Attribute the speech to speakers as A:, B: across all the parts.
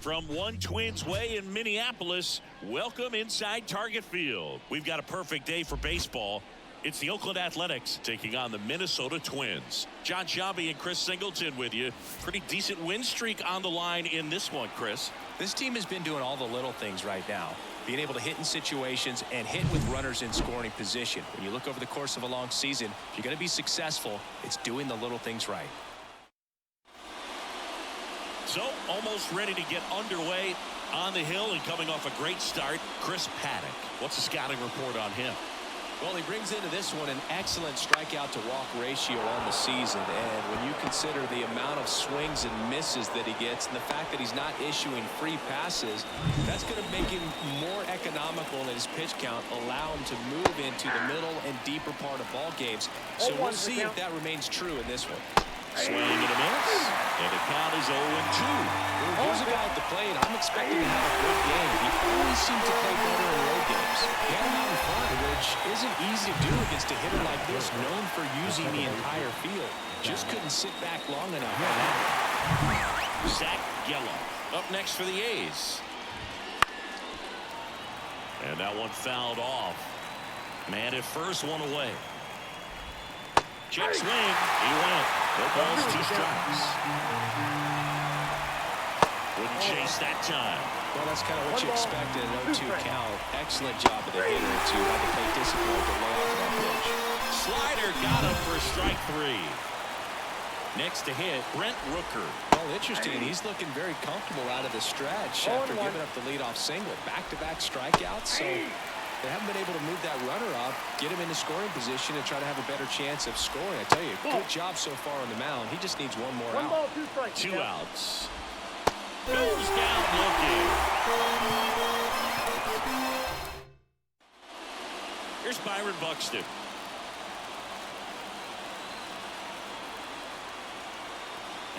A: From One Twins Way in Minneapolis, welcome inside Target Field. We've got a perfect day for baseball. It's the Oakland Athletics taking on the Minnesota Twins. John Shabby and Chris Singleton with you. Pretty decent win streak on the line in this one, Chris.
B: This team has been doing all the little things right now. Being able to hit in situations and hit with runners in scoring position. When you look over the course of a long season, if you're going to be successful, it's doing the little things right.
A: So, almost ready to get underway on the hill and coming off a great start, Chris Paddock. What's the scouting report on him?
B: Well, he brings into this one an excellent strikeout to walk ratio on the season. And when you consider the amount of swings and misses that he gets and the fact that he's not issuing free passes, that's going to make him more economical in his pitch count, allow him to move into the middle and deeper part of ball games. So we'll see if that remains true in this one.
A: Swing and a miss, and the count is 0-2.
B: Well, here's a guy at the plate. I'm expecting to have a good game. He always seems to play better in road games. He had him out in front, which isn't easy to do against a hitter like this, known for using the entire field. Just couldn't sit back long enough on that.
A: Zach Gallo up next for the A's. And that one fouled off. Man at first, one away. Check swing. He went. No balls, 2 strikes. Wouldn't chase that time.
B: Well, that's kind of what you expected. An 0-2 count. Excellent job of the hitter to have to play discipline to lay off that pitch.
A: Slider got him for strike 3. Next to hit, Brent Rooker.
B: Well, interesting. He's looking very comfortable out of the stretch after giving up the leadoff single. Back-to-back strikeouts. So they haven't been able to move that runner up, get him into scoring position, and try to have a better chance of scoring. I tell you, good job so far on the mound. He just needs one more out.
C: Ball, 2 strikes.
A: 2 outs. Goes down looking. Here's Byron Buxton.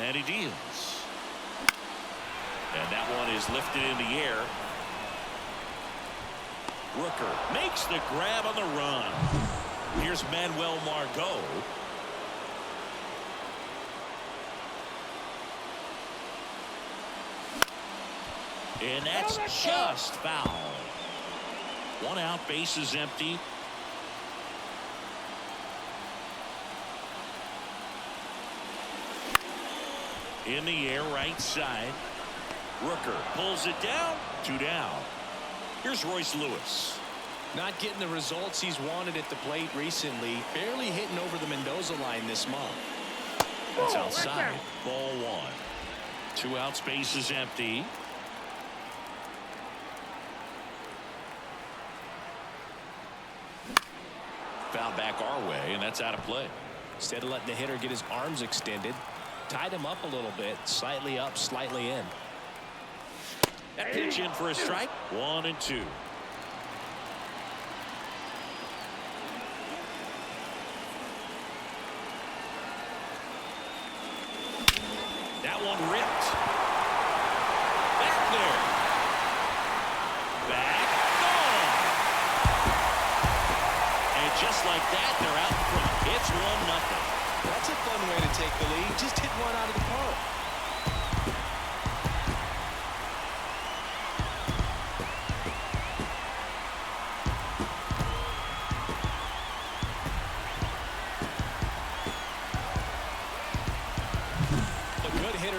A: And he deals. And that one is lifted in the air. Rooker makes the grab on the run. Here's Manuel Margot. And that's just foul. 1 out, base is empty. In the air, right side. Rooker pulls it down. 2 down. Here's Royce Lewis.
B: Not getting the results he's wanted at the plate recently. Barely hitting over the Mendoza line this month.
A: That's outside. Ball 1. 2 outs, base is empty. Foul back our way, and that's out of play.
B: Instead of letting the hitter get his arms extended, tied him up a little bit, slightly up, slightly in.
A: That pitch in for a strike. 1-2. That one ripped. Back there. Back. Gone. And just like that, they're out front. It's 1-0.
B: That's a fun way to take the lead. Just hit one out of the park.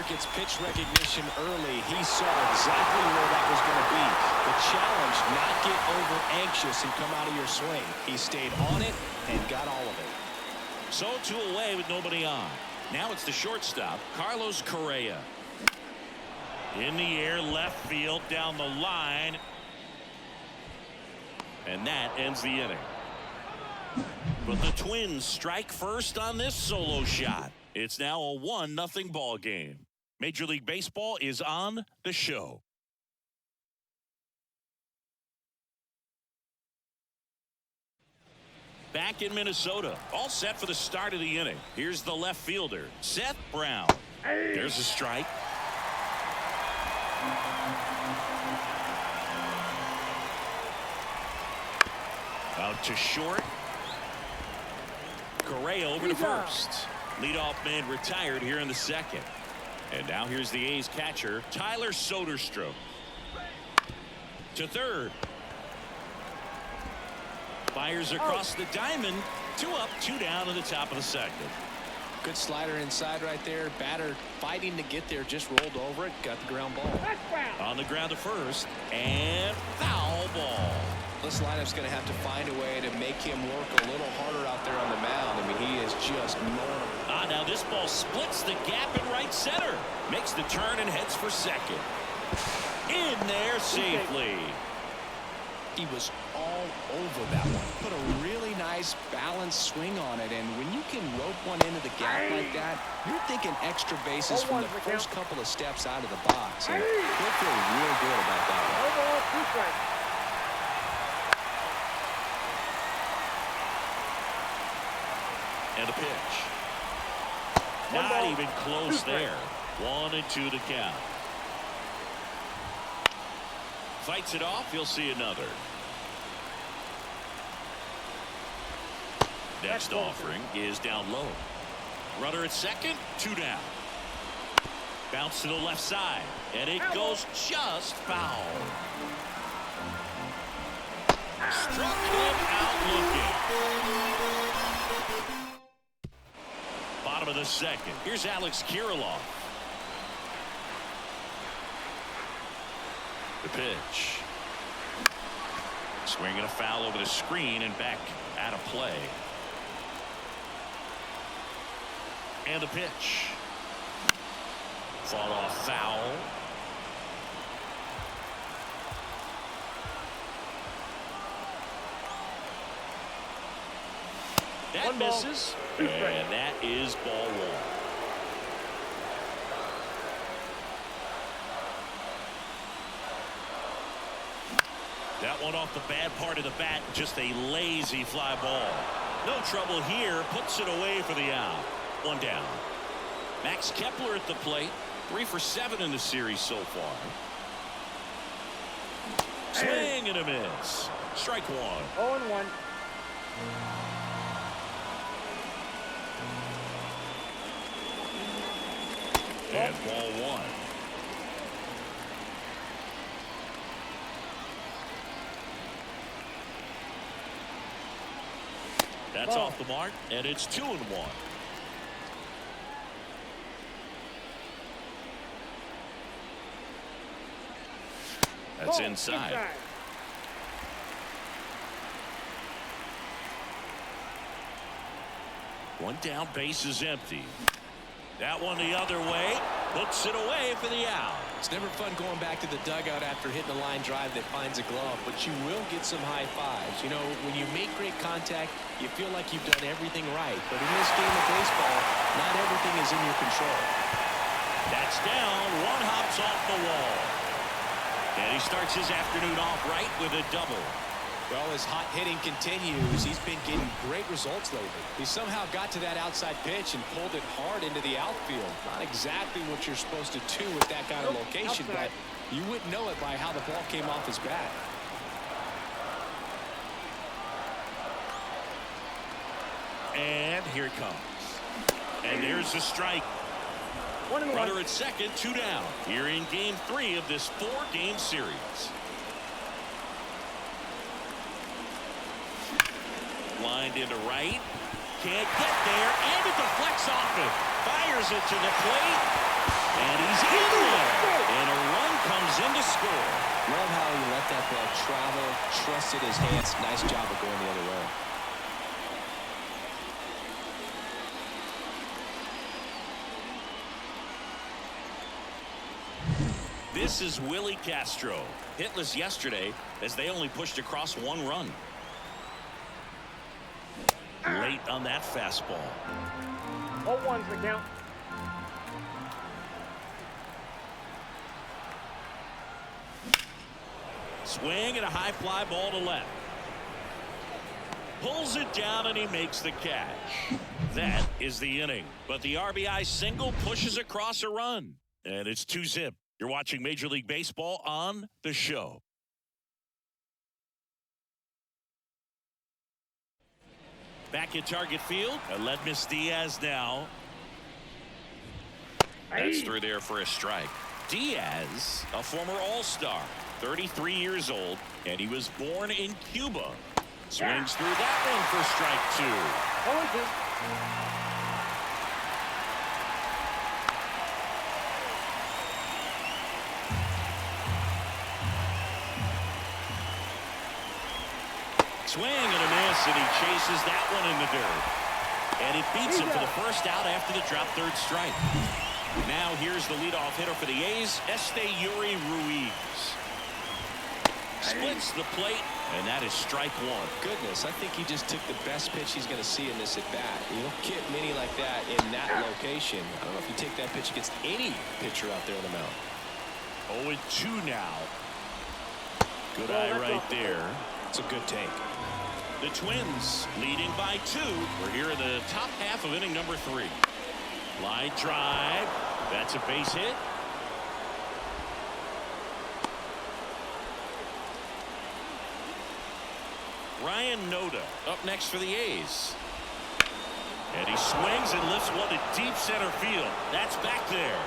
B: Gets pitch recognition early. He saw exactly where that was going to be. The challenge, not get over anxious and come out of your swing. He stayed on it and got all of it.
A: So 2 away with nobody on. Now it's the shortstop, Carlos Correa. In the air, left field, down the line. And that ends the inning. But the Twins strike first on this solo shot. It's now a 1-0 ball game. Major League Baseball is on the show. Back in Minnesota, all set for the start of the inning. Here's the left fielder, Seth Brown. There's a strike. Out to short. Correa over to first. Leadoff man retired here in the second. And now here's the A's catcher, Tyler Soderstrom. To third. Fires across the diamond. 2 up, 2 down in the top of the second.
B: Good slider inside right there. Batter fighting to get there. Just rolled over it. Got the ground ball.
A: On the ground to first. And foul ball.
B: This lineup's going to have to find a way to make him work a little harder out there on the mound. I mean, he is just mowing.
A: Now this ball splits the gap in right center. Makes the turn and heads for second. In there safely.
B: He was all over that one. Put a really nice balanced swing on it, and when you can rope one into the gap like that, you're thinking extra bases from the first couple of steps out of the box, and he'll feel real good about that one.
A: And a pitch. Not even close there. 1-2 to count. Fights it off. You'll see another. Next offering is down low. Runner at second. 2 down. Bounce to the left side. And it goes just foul. Struck him out looking. Bottom of the second. Here's Alex Kirilloff. The pitch. Swinging a foul over the screen and back out of play. And the pitch. Fall off foul. That misses. And that is ball 1. That one off the bad part of the bat. Just a lazy fly ball. No trouble here. Puts it away for the out. 1 down. Max Kepler at the plate. 3 for 7 in the series so far. Swing and a miss. Strike 1.
C: 0-1.
A: And ball 1. That's off the mark, and it's 2-1. That's inside. 1 down, base is empty. That one the other way. Puts it away for the out.
B: It's never fun going back to the dugout after hitting a line drive that finds a glove, but you will get some high fives. You know, when you make great contact, you feel like you've done everything right. But in this game of baseball, not everything is in your control.
A: That's down. 1 hops off the wall. And he starts his afternoon off right with a double.
B: Well, as hot hitting continues, he's been getting great results lately. He somehow got to that outside pitch and pulled it hard into the outfield. Not exactly what you're supposed to do with that kind of location, but you wouldn't know it by how the ball came off his bat.
A: And here it comes. And there's the strike. Runner at second, 2 down. Here in game 3 of this 4-game series. Lined into right. Can't get there. And it deflects off it. Fires it to the plate. And he's in there. And a run comes in to score.
B: Love how he let that ball travel. Trusted his hands. Nice job of going the other way.
A: This is Willie Castro. Hitless yesterday as they only pushed across 1 run. Late on that fastball.
C: 0-1's the count.
A: Swing and a high fly ball to left. Pulls it down and he makes the catch. That is the inning. But the RBI single pushes across a run. And it's 2-zip. You're watching Major League Baseball on The Show. Back at Target Field, Aledmys Diaz now. That's through there for a strike. Diaz, a former All-Star, 33 years old, and he was born in Cuba. Swings through that one for strike 2.
C: 0-2.
A: Swing and a miss, and he chases that one in the dirt. And it beats him for the first out after the drop third strike. Now here's the leadoff hitter for the A's, Yuri Ruiz. Splits the plate, and that is strike 1.
B: Goodness, I think he just took the best pitch he's going to see in this at-bat. You don't get many like that in that location. I don't know if you take that pitch against any pitcher out there on the mound.
A: 0-2 now. Good eye right there.
B: It's a good take.
A: The Twins leading by 2. We're here in the top half of inning number 3. Line drive. That's a base hit. Ryan Noda up next for the A's. And he swings and lifts one to deep center field. That's back there.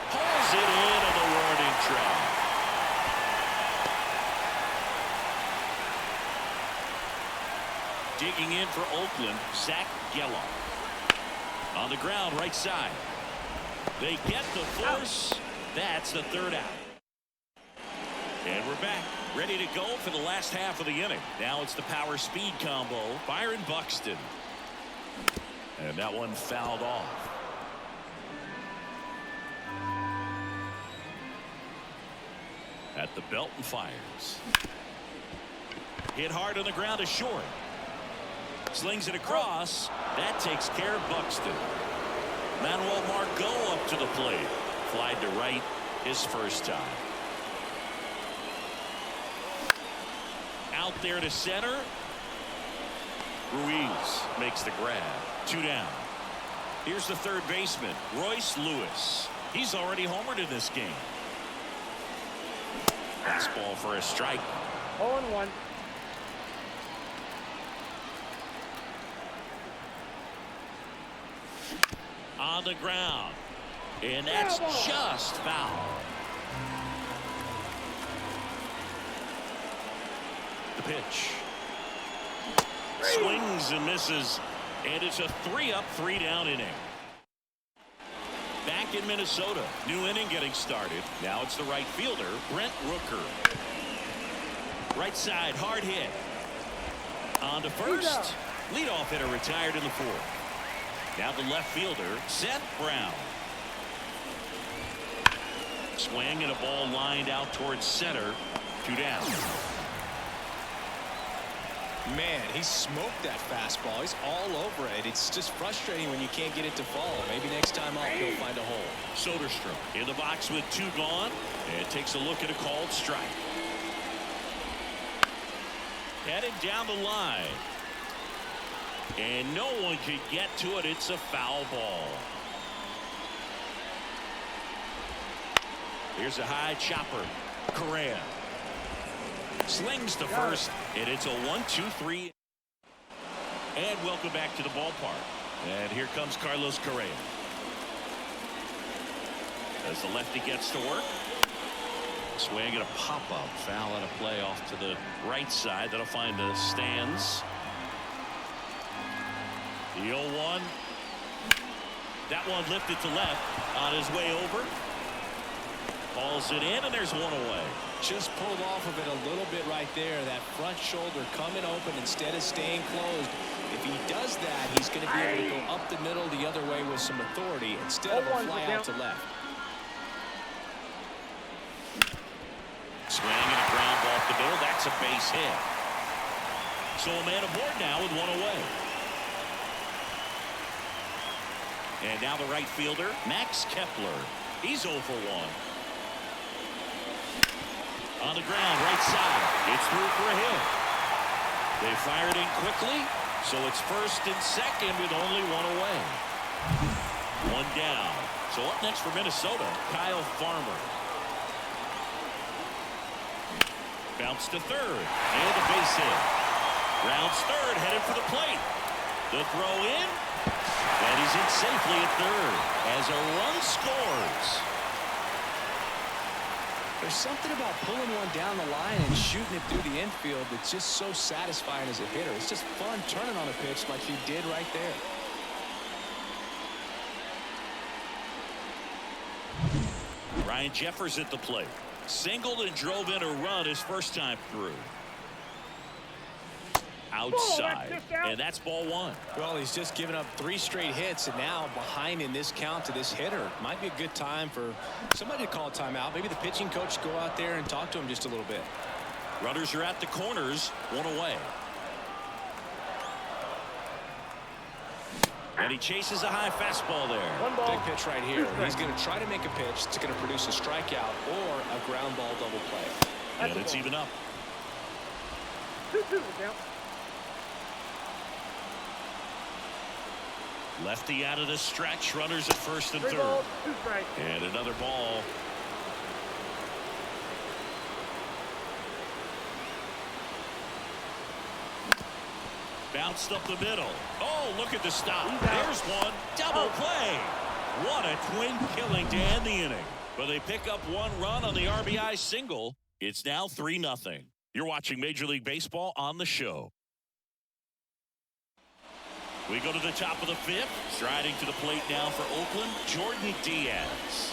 A: Pulls it in on the warning track. Digging in for Oakland, Zach Geller. On the ground, right side. They get the force. That's the third out. And we're back, ready to go for the last half of the inning. Now it's the power speed combo. Byron Buxton. And that one fouled off. At the belt and fires. Hit hard on the ground to short. Slings it across. That takes care of Buxton. Manuel Margot up to the plate. Flied to right his first time. Out there to center. Ruiz makes the grab. 2 down. Here's the third baseman, Royce Lewis. He's already homered in this game. Fastball for a strike.
C: 0-1.
A: On the ground. And that's just foul. The pitch. Swings and misses. And it's a 3-up, 3-down inning. Back in Minnesota. New inning getting started. Now it's the right fielder, Brent Rooker. Right side, hard hit. On to first. Leadoff hitter retired in the 4th. Now the left fielder, Seth Brown. Swing and a ball lined out towards center. 2 down.
B: Man, he smoked that fastball. He's all over it. It's just frustrating when you can't get it to fall. Maybe next time out he'll find a hole.
A: Soderstrom in the box with 2 gone, and takes a look at a called strike. Headed down the line. And no one can get to it. It's a foul ball. Here's a high chopper. Correa slings to first, and it's a 1-2-3. And welcome back to the ballpark. And here comes Carlos Correa. As the lefty gets to work. Swing and a pop-up. Foul out of play off to the right side. That'll find the stands. The 0-1. That one lifted to left on his way over. Hauls it in, and there's one away.
B: Just pulled off of it a little bit right there. That front shoulder coming open instead of staying closed. If he does that, he's going to be able to go up the middle the other way with some authority instead of a fly out to left.
A: Swing and a ground ball up the middle. That's a base hit. So a man aboard now with one away. And now the right fielder, Max Kepler. He's 0 for 1. On the ground, right side. It's through for a hit. They fire it in quickly, so it's first and second with only one away. 1 down. So up next for Minnesota, Kyle Farmer. Bounce to third, and a base hit. Rounds third, headed for the plate. The throw in. And he's in safely at third as a run scores.
B: There's something about pulling one down the line and shooting it through the infield that's just so satisfying as a hitter. It's just fun turning on a pitch like he did right there.
A: Ryan Jeffers at the plate. Singled and drove in a run his first time through. Outside, and that's ball one.
B: Well, he's just given up 3 straight hits, and now behind in this count to this hitter. Might be a good time for somebody to call a timeout. Maybe the pitching coach go out there and talk to him just a little bit.
A: Runners are at the corners, 1 away. And he chases a high fastball there.
B: Big pitch right here. He's going to try to make a pitch that's going to produce a strikeout or a ground ball double play.
A: And it's even up.
C: 2-2 the count.
A: Lefty out of the stretch. Runners at first and
C: 3
A: third.
C: balls, 2 strikes.
A: And another ball. Bounced up the middle. Oh, look at the stop. There's one. Double play. What a twin killing to end the inning. But they pick up 1 run on the RBI single. It's now 3-0. You're watching Major League Baseball on the show. We go to the top of the 5th. Striding to the plate now for Oakland, Jordan Diaz.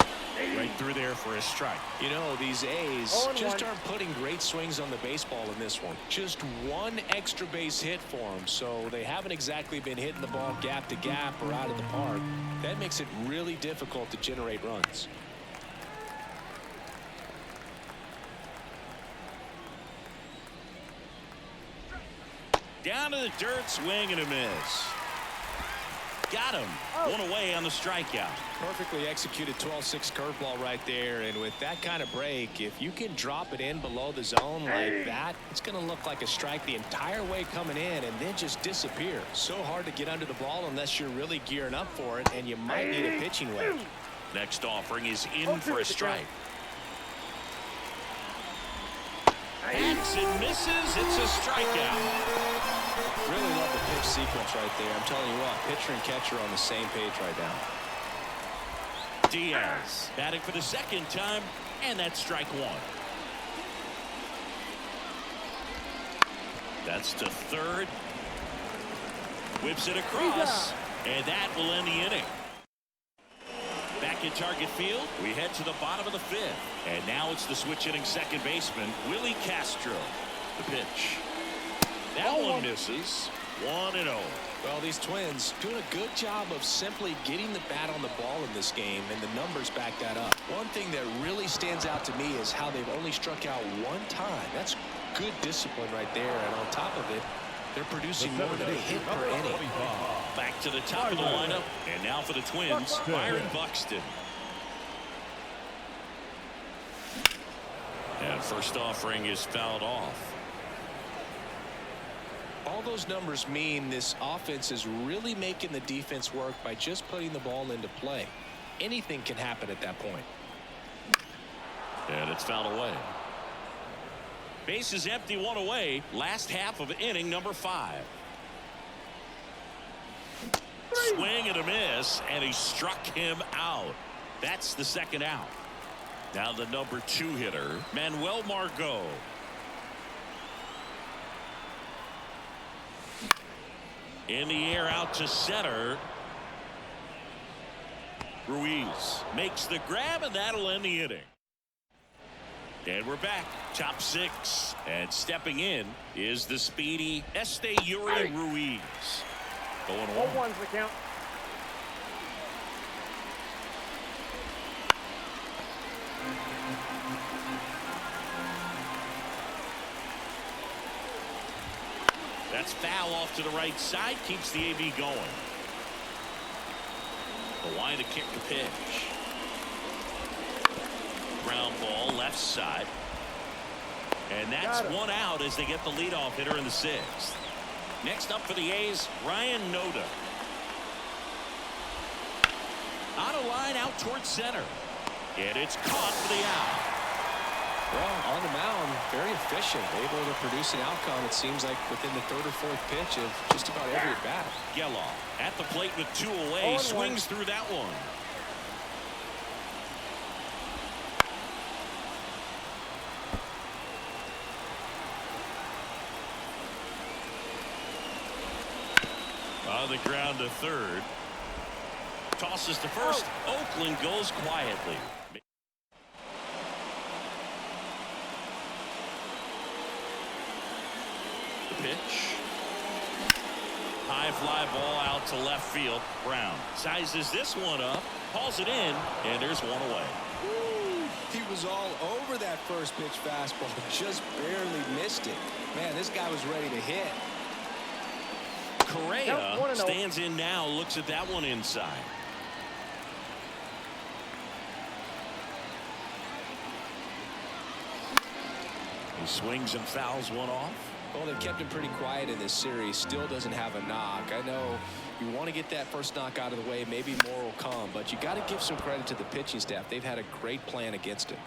A: Right through there for a strike.
B: You know, these A's just aren't putting great swings on the baseball in this one. Just 1 extra base hit for them, so they haven't exactly been hitting the ball gap to gap or out of the park. That makes it really difficult to generate runs.
A: Down to the dirt, swing and a miss. Got him. 1 away on the strikeout.
B: Perfectly executed 12-6 curveball right there, and with that kind of break, if you can drop it in below the zone like that, it's going to look like a strike the entire way coming in and then just disappear. So hard to get under the ball unless you're really gearing up for it, and you might need a pitching wedge.
A: Next offering is in for a strike. Hits and misses. It's a strikeout.
B: Really love the pitch sequence right there. I'm telling you what, pitcher and catcher on the same page right now.
A: Diaz batting for the 2nd time, and that's strike 1. That's to third. Whips it across, and that will end the inning. Back in target field, we head to the bottom of the 5th, and now it's the switch hitting second baseman, Willie Castro. The pitch. That one misses. 1-0.
B: Well, these Twins doing a good job of simply getting the bat on the ball in this game, and the numbers back that up. One thing that really stands out to me is how they've only struck out 1 time. That's good discipline right there, and on top of it, they're producing more than a hit per inning.
A: Back to the top of the lineup, and now for the Twins, Byron Buxton. And first offering is fouled off.
B: All those numbers mean this offense is really making the defense work by just putting the ball into play. Anything can happen at that point.
A: And it's fouled away. Base is empty, 1 away. Last half of inning number 5. Swing and a miss, and he struck him out. That's the 2nd out. Now the number 2 hitter, Manuel Margot. In the air out to center. Ruiz makes the grab, and that'll end the inning. And we're back. Top 6. And stepping in is the speedy Esteury Ruiz. Going on.
C: 0-1's the count.
A: That's foul off to the right side. Keeps the AB going. The line to kick the pitch. Ground ball left side. And that's 1 out as they get the leadoff hitter in the 6th. Next up for the A's, Ryan Noda. On a line out towards center. And it's caught for the out.
B: Well, on the mound, very efficient, able to produce an outcome, it seems like, within the third or fourth pitch of just about every at-bat.
A: Geloff at the plate with 2 away, swings through that one. On the ground to third. Tosses to first. Oakland goes quietly. The pitch. High fly ball out to left field. Brown sizes this one up, hauls it in, and there's one away.
B: He was all over that first pitch fastball, just barely missed it. Man, this guy was ready to hit.
A: Correa stands in now, looks at that one inside. He swings and fouls one off.
B: Well, they've kept him pretty quiet in this series. Still doesn't have a knock. I know you want to get that first knock out of the way. Maybe more will come, but you got to give some credit to the pitching staff. They've had a great plan against him.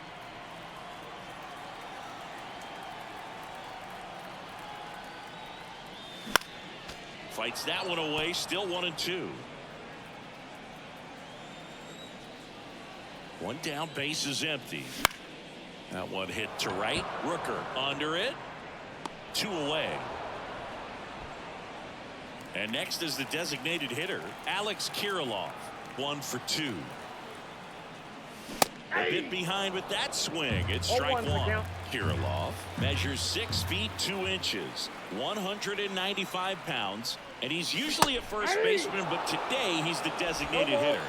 A: Fights that one away. Still 1-2. One down, base is empty. That one hit to right. Rooker under it. 2 away. And next is the designated hitter, Alex Kirilloff. 1 for 2. A bit behind with that swing. It's strike 1. Kirilloff measures 6 feet 2 inches, 195 pounds, and he's usually a first baseman, but today he's the designated hitter.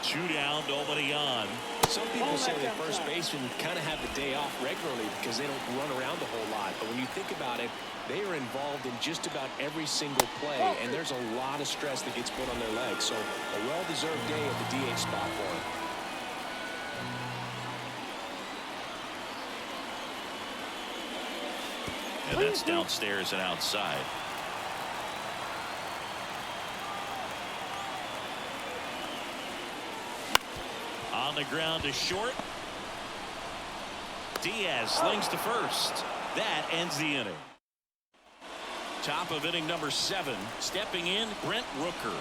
A: 2 down, nobody on.
B: Some people say that first basemen kind of have the day off regularly because they don't run around a whole lot. But when you think about it, they are involved in just about every single play, and there's a lot of stress that gets put on their legs. So a well-deserved day at the DH spot for him.
A: And that's downstairs and outside. On the ground to short. Diaz slings to first. That ends the inning. Top of inning number 7. Stepping in, Brent Rooker.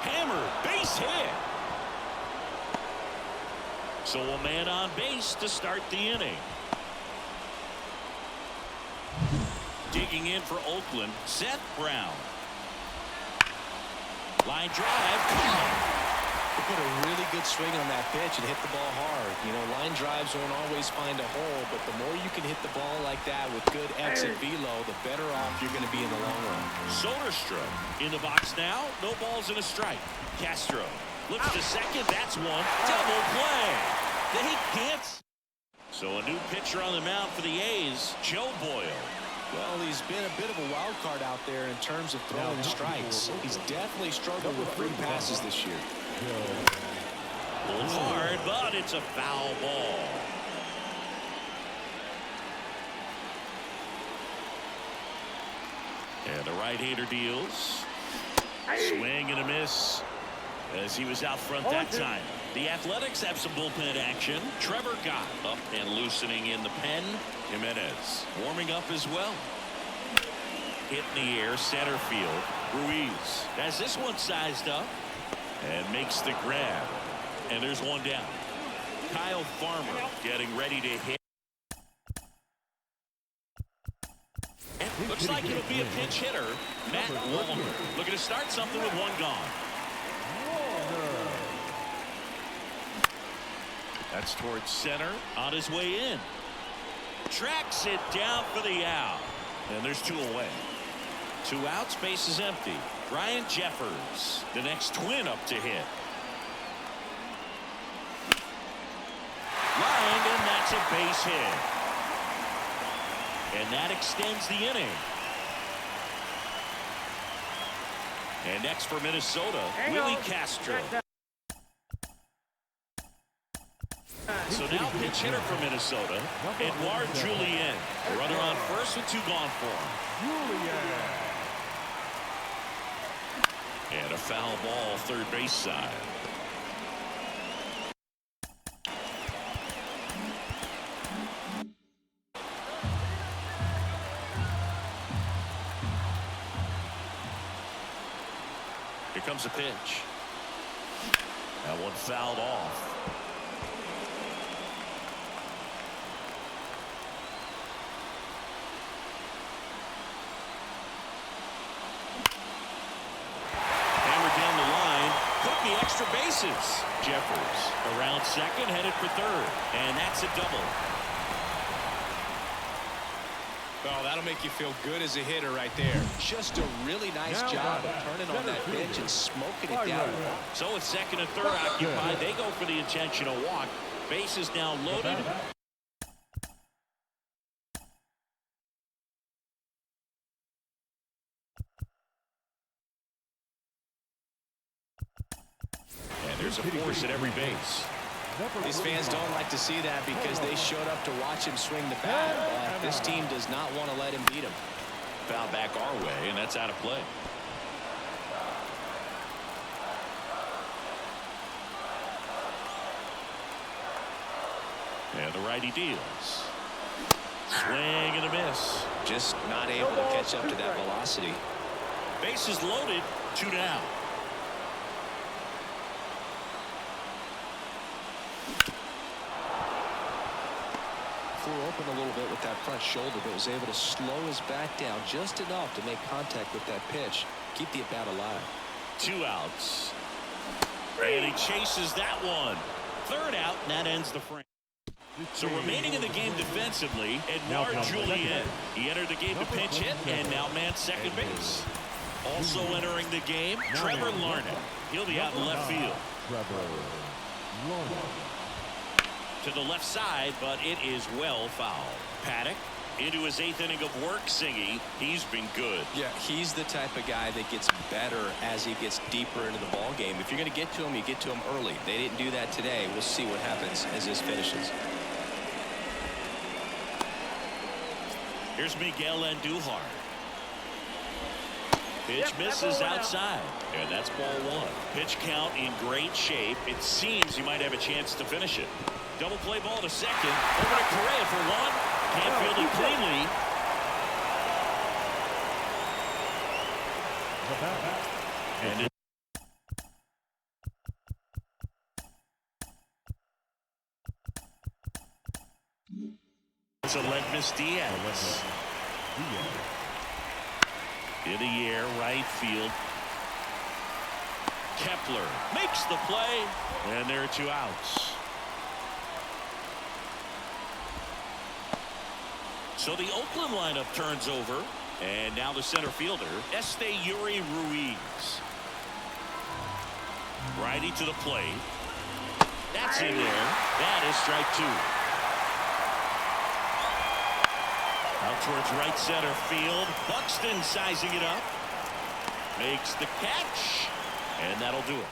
A: Hammer, base hit. So a man on base to start the inning. Digging in for Oakland, Seth Brown. Line drive.
B: He put a really good swing on that pitch and hit the ball hard. You know, line drives won't always find a hole, but the more you can hit the ball like that with good exit velo, the better off you're going to be in the long run.
A: Soderstrom in the box now. No balls and a strike. Castro looks to second. That's one. Double play. They can't. So a new pitcher on the mound for the A's, Joe Boyle.
B: Well, he's been a bit of a wild card out there in terms of throwing strikes. He's definitely struggled with free passes this year.
A: Pulled hard, but it's a foul ball. And the right-hander deals. Swing and a miss as he was out front that time. The Athletics have some bullpen action. Trevor Gott up and loosening in the pen. Jimenez warming up as well. Hit in the air, center field. Ruiz has this one sized up and makes the grab. And there's one down. Kyle Farmer getting ready to hit. And looks like it'll be a pinch hitter. Matt Walker looking to start something with one gone. That's towards center, on his way in. Tracks it down for the out. And there's 2 away. 2 outs, base is empty. Ryan Jeffers, the next twin up to hit. Lined, and that's a base hit. And that extends the inning. And next for Minnesota, Willie Castro. So now pinch hitter for Minnesota, Edouard Julien. Runner on first with 2 gone for him. And And a foul ball third base side. Here comes a pitch. That one fouled off. Hammered down the line. Could be extra bases. Jeffers around second, headed for third. And that's a double.
B: Well, that'll make you feel good as a hitter right there. Just a really nice job of turning on that pitch and smoking it down.
A: So with second and third occupied, they go for the intentional walk. Base is now loaded. And there's a force at every base.
B: These fans don't like to see that because they showed up to watch him swing the bat, but this team does not want to let him beat him.
A: Foul back our way, and that's out of play. And the righty deals. Swing and a miss.
B: Just not able to catch up to that velocity.
A: Bases loaded, 2 down.
B: Flew open a little bit with that front shoulder, but was able to slow his bat down just enough to make contact with that pitch. Keep the at-bat alive.
A: 2 outs. And he chases that one. Third out, and that ends the frame. So remaining in the game defensively, Edouard Julien. He entered the game to pinch hit and now man second base. Also entering the game, Trevor Larnett. He'll be out in left field. To the left side, but it is well fouled. Paddock into his 8th inning of work. Singy, he's been good.
B: Yeah, he's the type of guy that gets better as he gets deeper into the ball game. If you're going to get to him, you get to him early. They didn't do that today. We'll see what happens as this finishes.
A: Here's Miguel Andujar. Pitch misses outside, and that's ball 1. Pitch count in great shape. It seems he might have a chance to finish it. Double play ball to second. Over to Correa for 1. Can't field it cleanly. And it's a Ledmus Diaz. In the air, right field. Kepler makes the play, and there are 2 outs. So the Oakland lineup turns over, and now the center fielder, Yuri Ruiz. Righty to the plate. That's in there. That is strike 2. Out towards right center field. Buxton sizing it up. Makes the catch. And that'll do it.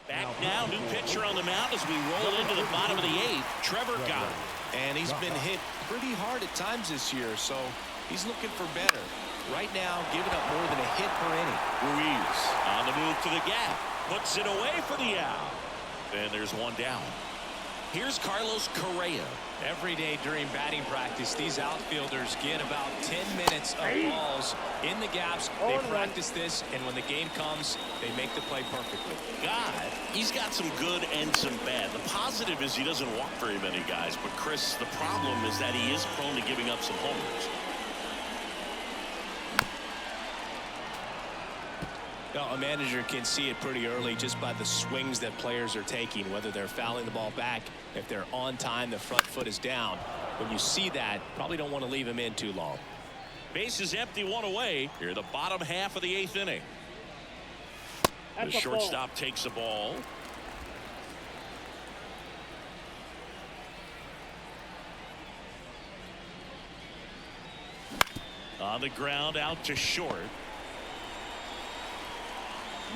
A: Back now, new pitcher on the mound as we roll into the bottom of the 8th. Trevor Gott.
B: And he's been hit pretty hard at times this year, so he's looking for better. Right now, giving up more than a hit per inning.
A: Ruiz on the move to the gap. Puts it away for the out. And there's 1 down. Here's Carlos Correa.
B: Every day during batting practice, these outfielders get about 10 minutes of balls in the gaps. They practice this, and when the game comes, they make the play perfectly.
A: God, he's got some good and some bad. The positive is he doesn't walk very many guys, but Chris, the problem is that he is prone to giving up some homers.
B: Well, a manager can see it pretty early just by the swings that players are taking, whether they're fouling the ball back, if they're on time, the front foot is down. When you see that, probably don't want to leave him in too long.
A: Base is empty, 1 away. Here, the bottom half of the 8th inning. The shortstop takes the ball. On the ground, out to short.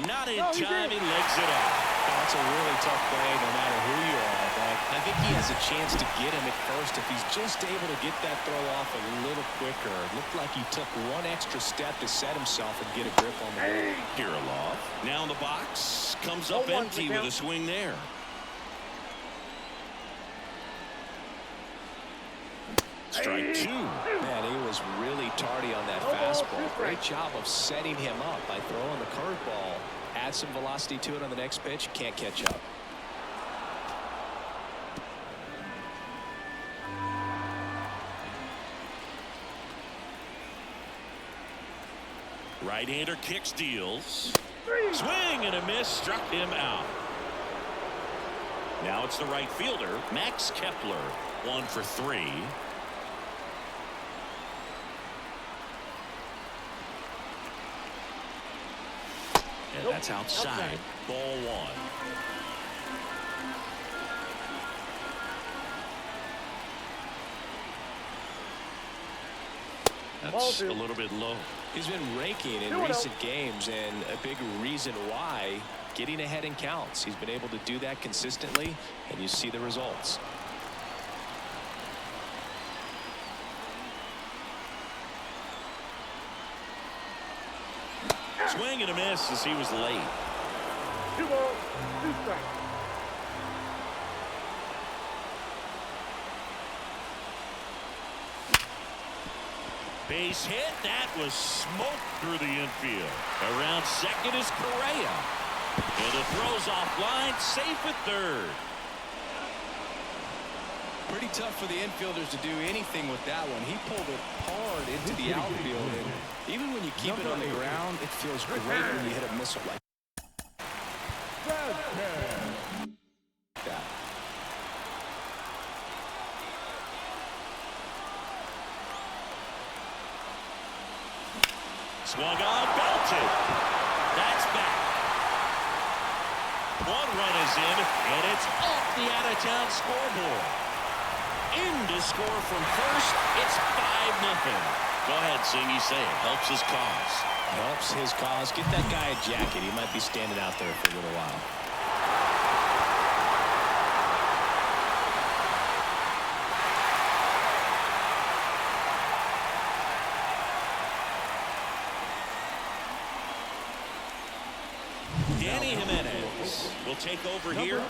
A: Not in time, he legs it off.
B: That's a really tough play no matter who you are, but but I think he has a chance to get him at first if he's just able to get that throw off a little quicker. It looked like he took one extra step to set himself and get a grip on the ball.
A: Kirilov now in the box, comes up empty with a swing there. Strike two.
B: Man, he was really tardy on that fastball. Great job of setting him up by throwing the curveball. Add some velocity to it on the next pitch. Can't catch up.
A: Right-hander kicks, deals. Swing and a miss, struck him out. Now it's the right fielder, Max Kepler, 1 for 3. And that's outside. Ball 1. That's a little bit low.
B: He's been raking in recent games, and a big reason why, getting ahead in counts. He's been able to do that consistently, and you see the results.
A: Swing and a miss as he was late.
C: 2 balls, 2 strikes.
A: Base hit. That was smoked through the infield. Around second is Correa. And the throw's offline, safe at third.
B: Pretty tough for the infielders to do anything with that one. He pulled it hard into the outfield, and even when you keep it on the ground, it feels great when you hit a missile like that.
A: Swung on, belted. That's back. 1 run is in, and it's off the out-of-town scoreboard. In to score from first, it's 5-0. Go ahead, Sing. You say it helps his cause.
B: Helps his cause. Get that guy a jacket. He might be standing out there for a little while.
A: Danny Jimenez will take over here.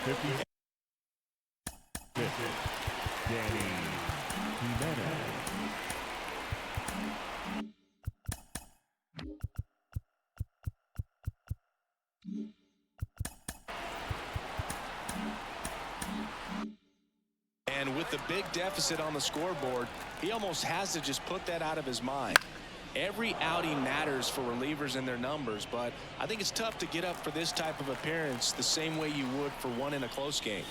D: Danny Jimenez.
B: And with the big deficit on the scoreboard, he almost has to just put that out of his mind. Every outing matters for relievers and their numbers, but I think it's tough to get up for this type of appearance the same way you would for one in a close game.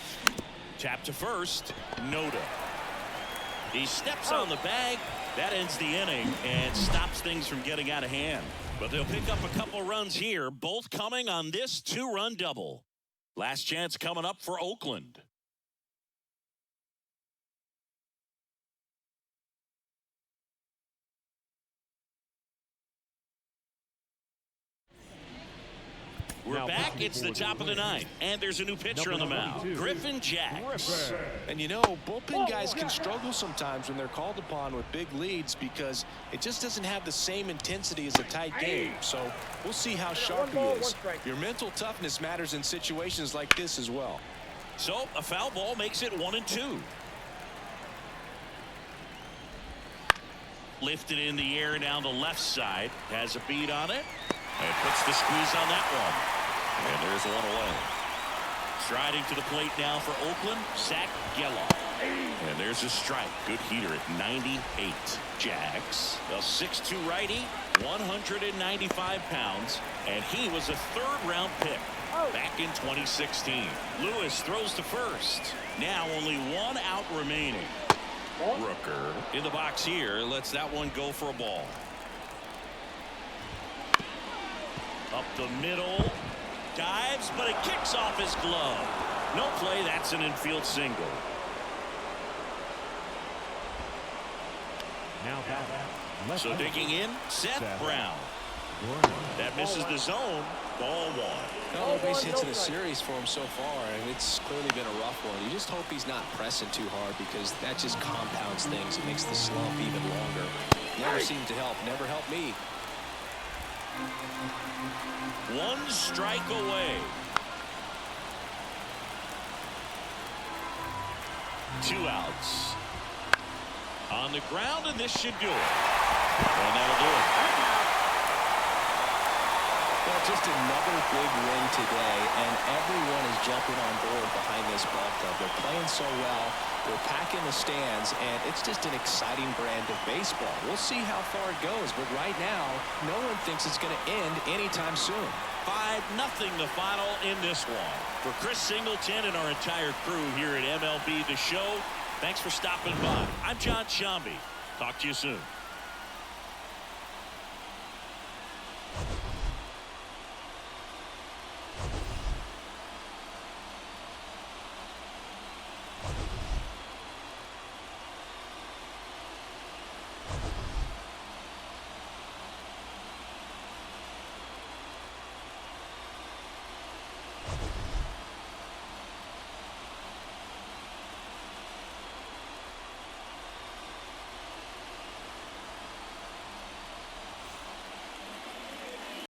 A: Tap to first, Noda. He steps on the bag. That ends the inning and stops things from getting out of hand. But they'll pick up a couple runs here, both coming on this 2-run double. Last chance coming up for Oakland. We're back. It's the top of the 9th, and there's a new pitcher on the mound, Griffin Jacks.
B: And you know, bullpen guys can struggle sometimes when they're called upon with big leads because it just doesn't have the same intensity as a tight game. So we'll see how sharp he is. Your mental toughness matters in situations like this as well.
A: So a foul ball makes it 1-2. Lifted in the air down the left side. Has a beat on it. And puts the squeeze on that one. And there's 1 away. Striding to the plate now for Oakland, Zach Geloff. And there's a strike. Good heater at 98. Jags, a 6'2 righty, 195 pounds, and he was a 3rd-round pick back in 2016. Lewis throws to first. Now only 1 out remaining. Rooker in the box here lets that one go for a ball. Up the middle, dives, but it kicks off his glove. No play. That's an infield single.
D: Now
A: so digging in, Seth Brown. That misses the zone, Ball one.
B: No base hits in the series for him so far, and it's clearly been a rough one. You just hope he's not pressing too hard, because that just compounds things. It makes the slump even longer. Never seemed to help. Never helped me.
A: One strike away. 2 outs. On the ground, and this should do it. And that'll do it.
B: Well, just another big win today, and everyone is jumping on board behind this ball club. They're playing so well. They're packing the stands, and it's just an exciting brand of baseball. We'll see how far it goes, but right now, no one thinks it's going to end anytime soon.
A: 5-0 the final in this one. For Chris Singleton and our entire crew here at MLB The Show, thanks for stopping by. I'm John Shambi. Talk to you soon.